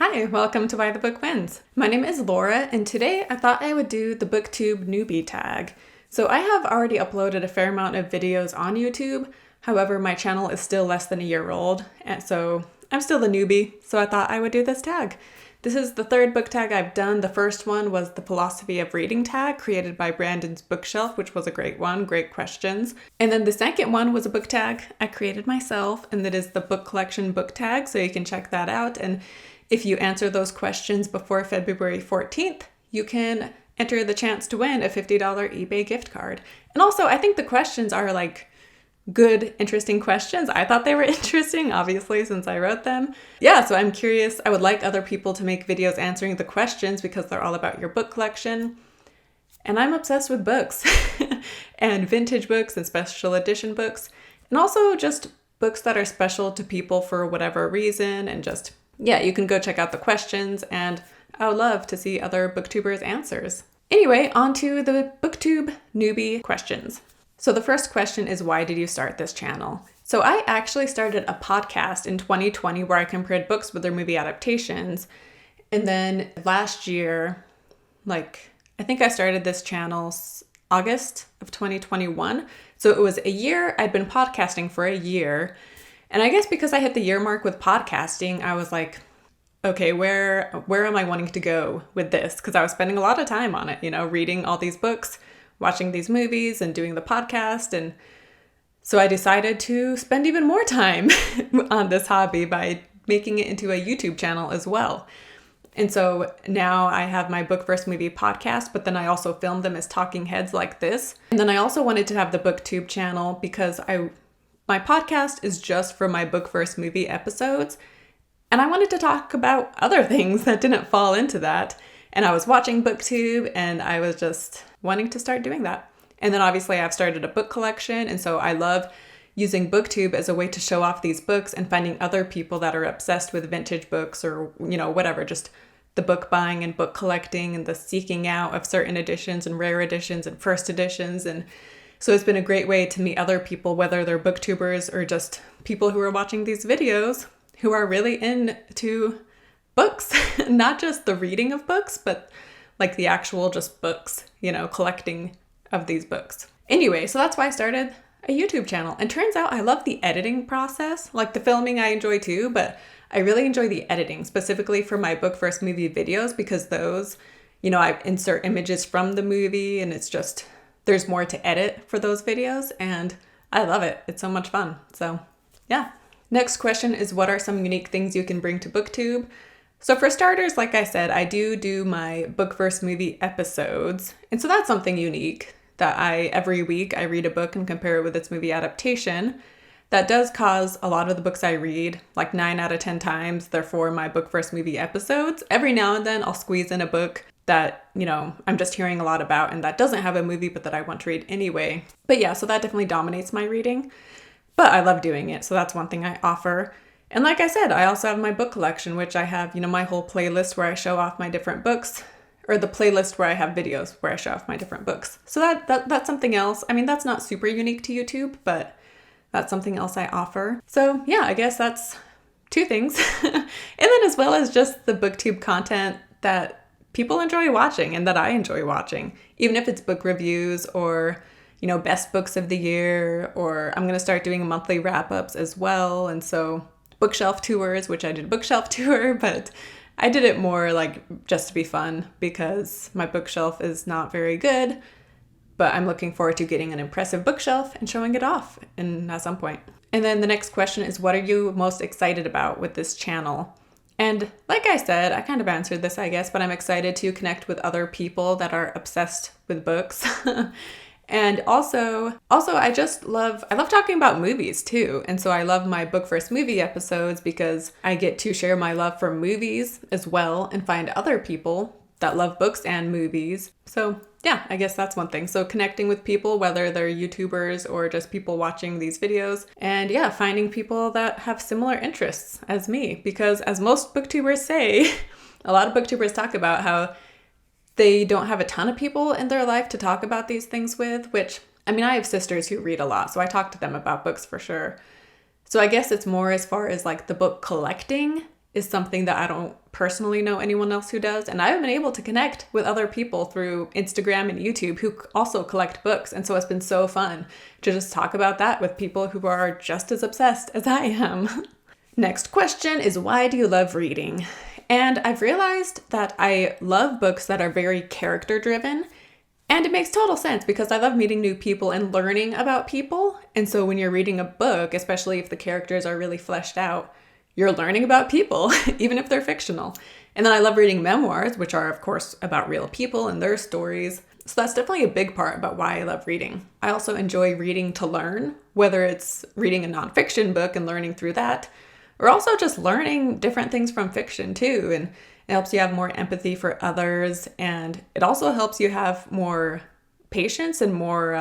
Hi, welcome to Why the Book Wins. My name is Laura, and today I thought I would do the Booktube Newbie tag. So I have already uploaded a fair amount of videos on YouTube, however my channel is still less than a year old, and so I'm still the newbie, so I thought I would do this tag. This is the third book tag I've done. The first one was the Philosophy of Reading tag created by Brandon's Bookshelf, which was a great one, great questions. And then the second one was a book tag I created myself, and that is the book collection book tag, so you can check that out. And if you answer those questions before February 14th, you can enter the chance to win a $50 eBay gift card. And also, I think the questions are like good, interesting questions. I thought they were interesting, obviously, since I wrote them. Yeah, so I'm curious. I would like other people to make videos answering the questions because they're all about your book collection. And I'm obsessed with books and vintage books and special edition books, and also just books that are special to people for whatever reason, and just yeah, you can go check out the questions, and I would love to see other booktubers' answers. Anyway, on to the Booktube newbie questions. So the first question is, why did you start this channel? So I actually started a podcast in 2020 where I compared books with their movie adaptations. And then last year, I think I started this channel August of 2021. So it was a year. I'd been podcasting for a year. And I guess because I hit the year mark with podcasting, I was like, okay, where am I wanting to go with this? Because I was spending a lot of time on it, reading all these books, watching these movies, and doing the podcast. And so I decided to spend even more time on this hobby by making it into a YouTube channel as well. And so now I have my Book vs. Movie podcast, but then I also film them as talking heads like this. And then I also wanted to have the Booktube channel because my podcast is just for my Book vs. Movie episodes, and I wanted to talk about other things that didn't fall into that. And I was watching Booktube, and I was just wanting to start doing that. And then obviously I've started a book collection, and so I love using Booktube as a way to show off these books and finding other people that are obsessed with vintage books or, whatever, just the book buying and book collecting and the seeking out of certain editions and rare editions and first editions. And so it's been a great way to meet other people, whether they're booktubers or just people who are watching these videos who are really into books, not just the reading of books, but like the actual just books, collecting of these books. Anyway, so that's why I started a YouTube channel. And turns out I love the editing process. Like the filming I enjoy too, but I really enjoy the editing, specifically for my Book vs. Movie videos, because those, I insert images from the movie, and it's just, there's more to edit for those videos, and I love it. It's so much fun. So yeah. Next question is, what are some unique things you can bring to Booktube? So for starters, like I said, I do my Book vs. Movie episodes. And so that's something unique that every week I read a book and compare it with its movie adaptation. That does cause a lot of the books I read, like 9 out of 10 times, they're for my Book vs. Movie episodes. Every now and then I'll squeeze in a book that, I'm just hearing a lot about and that doesn't have a movie, but that I want to read anyway. But yeah, so that definitely dominates my reading. But I love doing it, so that's one thing I offer. And like I said, I also have my book collection, which I have, my whole playlist where I show off my different books, or the playlist where I have videos where I show off my different books. So that's something else. I mean, that's not super unique to YouTube, but that's something else I offer. So yeah, I guess that's 2 things. And then as well as just the Booktube content that people enjoy watching and that I enjoy watching, even if it's book reviews or, best books of the year, or I'm going to start doing monthly wrap-ups as well. And so bookshelf tours, which I did a bookshelf tour, but I did it more like just to be fun because my bookshelf is not very good, but I'm looking forward to getting an impressive bookshelf and showing it off at some point. And then the next question is, what are you most excited about with this channel? And like I said, I kind of answered this, I guess, but I'm excited to connect with other people that are obsessed with books. And also I love talking about movies too. And so I love my Book vs. Movie episodes because I get to share my love for movies as well and find other people that love books and movies. So yeah, I guess that's one thing. So connecting with people, whether they're YouTubers or just people watching these videos, and yeah, finding people that have similar interests as me, because as most booktubers say, a lot of booktubers talk about how they don't have a ton of people in their life to talk about these things with, which, I mean, I have sisters who read a lot, so I talk to them about books for sure. So I guess it's more as far as like the book collecting is something that I don't personally know anyone else who does. And I've been able to connect with other people through Instagram and YouTube who also collect books. And so it's been so fun to just talk about that with people who are just as obsessed as I am. Next question is, why do you love reading? And I've realized that I love books that are very character driven. And it makes total sense because I love meeting new people and learning about people. And so when you're reading a book, especially if the characters are really fleshed out, you're learning about people, even if they're fictional. And then I love reading memoirs, which are, of course, about real people and their stories. So that's definitely a big part about why I love reading. I also enjoy reading to learn, whether it's reading a nonfiction book and learning through that, or also just learning different things from fiction too. And it helps you have more empathy for others. And it also helps you have more patience and more,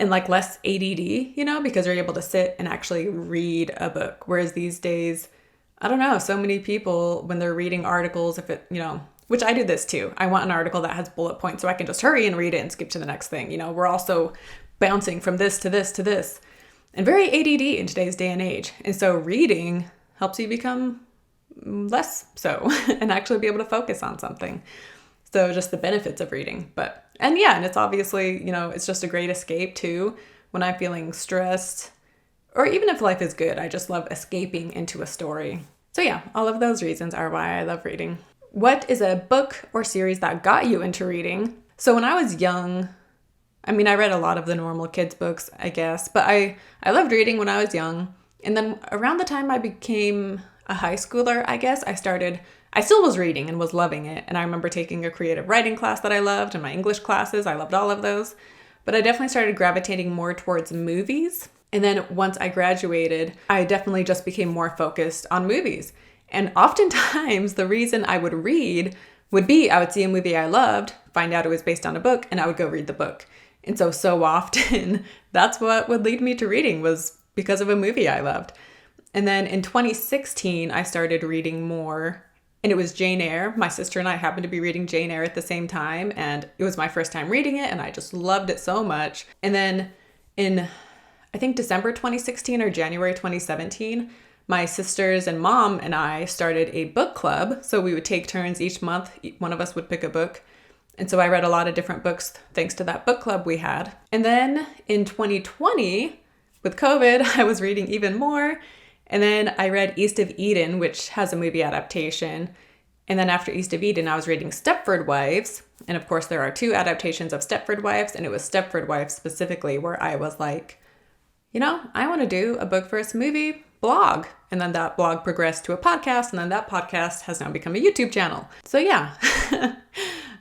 and like less ADD, because you're able to sit and actually read a book. Whereas these days, I don't know, so many people, when they're reading articles, which I do this too. I want an article that has bullet points so I can just hurry and read it and skip to the next thing. We're also bouncing from this to this to this, and very ADD in today's day and age. And so reading helps you become less so and actually be able to focus on something. So just the benefits of reading. And it's obviously, it's just a great escape too when I'm feeling stressed, or even if life is good. I just love escaping into a story. So yeah, all of those reasons are why I love reading. What is a book or series that got you into reading? So when I was young, I read a lot of the normal kids books, I guess, but I loved reading when I was young. And then around the time I became a high schooler, I guess, I still was reading and was loving it. And I remember taking a creative writing class that I loved, and my English classes. I loved all of those. But I definitely started gravitating more towards movies. And then once I graduated, I definitely just became more focused on movies. And oftentimes the reason I would read would be I would see a movie I loved, find out it was based on a book, and I would go read the book. And so often that's what would lead me to reading, was because of a movie I loved. And then in 2016, I started reading more, and it was Jane Eyre. My sister and I happened to be reading Jane Eyre at the same time, and it was my first time reading it, and I just loved it so much. And then in, I think, December 2016 or January 2017, my sisters and mom and I started a book club. So we would take turns each month. One of us would pick a book. And so I read a lot of different books thanks to that book club we had. And then in 2020, with COVID, I was reading even more. And then I read East of Eden, which has a movie adaptation. And then after East of Eden, I was reading Stepford Wives. And of course, there are 2 adaptations of Stepford Wives. And it was Stepford Wives specifically where I was like, I want to do a book versus movie blog. And then that blog progressed to a podcast. And then that podcast has now become a YouTube channel. So yeah,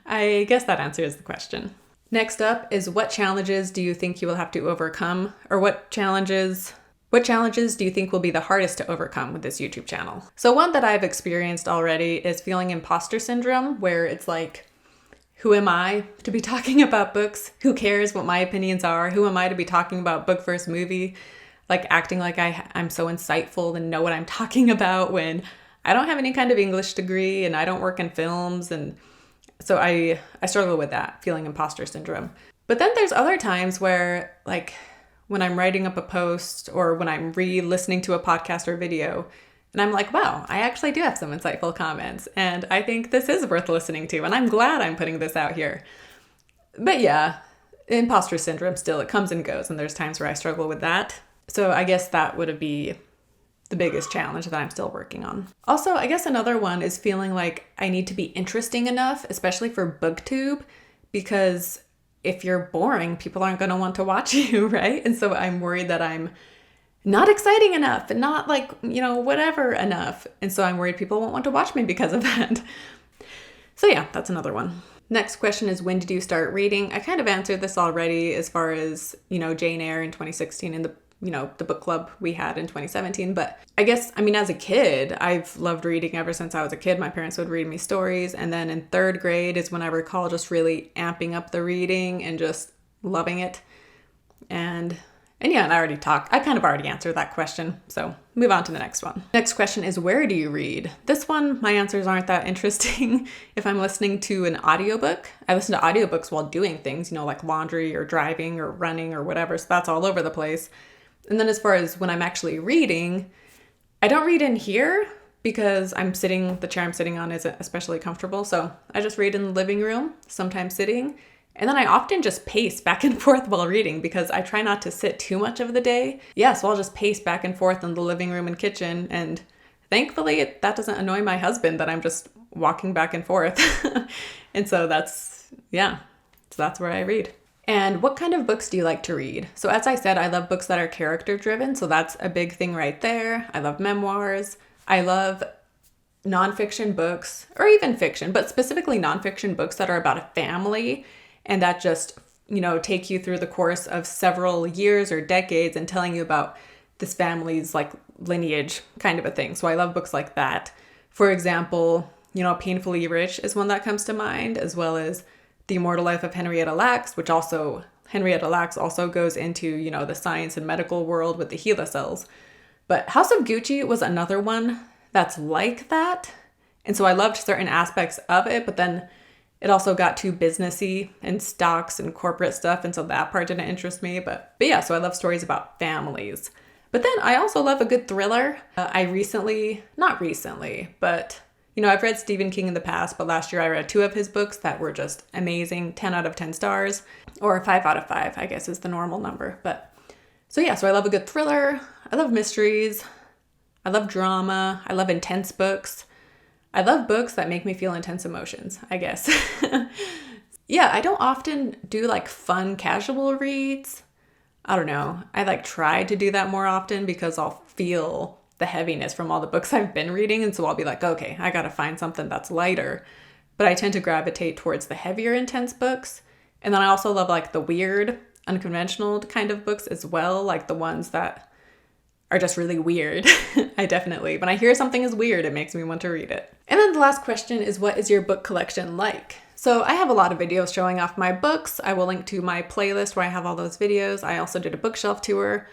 I guess that answers the question. Next up is, what challenges do you think you will have to overcome? Or what challenges do you think will be the hardest to overcome with this YouTube channel? So one that I've experienced already is feeling imposter syndrome, where it's like, who am I to be talking about books? Who cares what my opinions are? Who am I to be talking about book versus movie? Like acting like I'm so insightful and know what I'm talking about when I don't have any kind of English degree and I don't work in films. And so I struggle with that, feeling imposter syndrome. But then there's other times where, like, when I'm writing up a post or when I'm re-listening to a podcast or video, and I'm like, wow, I actually do have some insightful comments, and I think this is worth listening to, and I'm glad I'm putting this out here. But yeah, imposter syndrome still, it comes and goes, and there's times where I struggle with that. So I guess that would be the biggest challenge that I'm still working on. Also, I guess another one is feeling like I need to be interesting enough, especially for Booktube, because if you're boring, people aren't going to want to watch you, right? And so I'm worried that I'm not exciting enough and not like, whatever enough. And so I'm worried people won't want to watch me because of that. So yeah, that's another one. Next question is, when did you start reading? I kind of answered this already as far as, Jane Eyre in 2016 and the book club we had in 2017. But I guess, as a kid, I've loved reading ever since I was a kid. My parents would read me stories. And then in 3rd grade is when I recall just really amping up the reading and just loving it. And I kind of already answered that question. So move on to the next one. Next question is, where do you read? This one, my answers aren't that interesting. If I'm listening to an audiobook, I listen to audiobooks while doing things, like laundry or driving or running or whatever. So that's all over the place. And then as far as when I'm actually reading, I don't read in here, because the chair I'm sitting on isn't especially comfortable. So I just read in the living room, sometimes sitting. And then I often just pace back and forth while reading because I try not to sit too much of the day. Yeah, so I'll just pace back and forth in the living room and kitchen. And thankfully, that doesn't annoy my husband that I'm just walking back and forth. And so that's where I read. And what kind of books do you like to read? So as I said, I love books that are character driven. So that's a big thing right there. I love memoirs. I love nonfiction books, or even fiction, but specifically nonfiction books that are about a family and that just, take you through the course of several years or decades and telling you about this family's like lineage kind of a thing. So I love books like that. For example, Painfully Rich is one that comes to mind, as well as The Immortal Life of Henrietta Lacks, which Henrietta Lacks also goes into, the science and medical world with the HeLa cells. But House of Gucci was another one that's like that. And so I loved certain aspects of it, but then it also got too businessy and stocks and corporate stuff. And so that part didn't interest me. But yeah, so I love stories about families. But then I also love a good thriller. Not recently, but I've read Stephen King in the past, but last year I read 2 of his books that were just amazing, 10 out of 10 stars, or 5 out of 5, I guess is the normal number. But so I love a good thriller. I love mysteries. I love drama. I love intense books. I love books that make me feel intense emotions, I guess. Yeah, I don't often do like fun casual reads. I don't know. I try to do that more often because I'll feel the heaviness from all the books I've been reading. And so I'll be like, okay, I got to find something that's lighter. But I tend to gravitate towards the heavier, intense books. And then I also love the weird, unconventional kind of books as well, like the ones that are just really weird. When I hear something is weird, it makes me want to read it. And then the last question is, what is your book collection like? So I have a lot of videos showing off my books. I will link to my playlist where I have all those videos. I also did a bookshelf tour,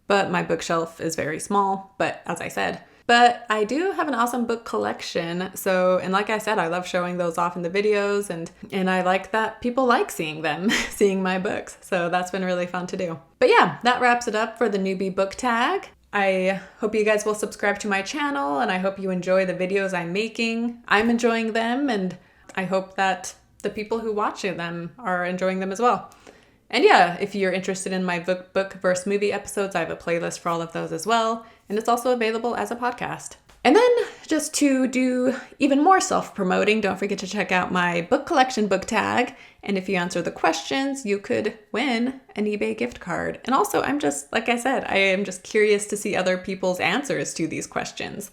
but my bookshelf is very small, but I do have an awesome book collection. So, and like I said, I love showing those off in the videos and I like that people like seeing them, seeing my books. So that's been really fun to do. But yeah, that wraps it up for the newbie book tag. I hope you guys will subscribe to my channel and I hope you enjoy the videos I'm making. I'm enjoying them and I hope that the people who watch them are enjoying them as well. And yeah, if you're interested in my book versus movie episodes, I have a playlist for all of those as well. And it's also available as a podcast. And then just to do even more self-promoting, don't forget to check out my book collection book tag. And if you answer the questions, you could win an eBay gift card. And also, I am just curious to see other people's answers to these questions.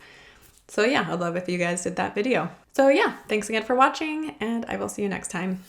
So yeah, I'd love if you guys did that video. So yeah, thanks again for watching and I will see you next time.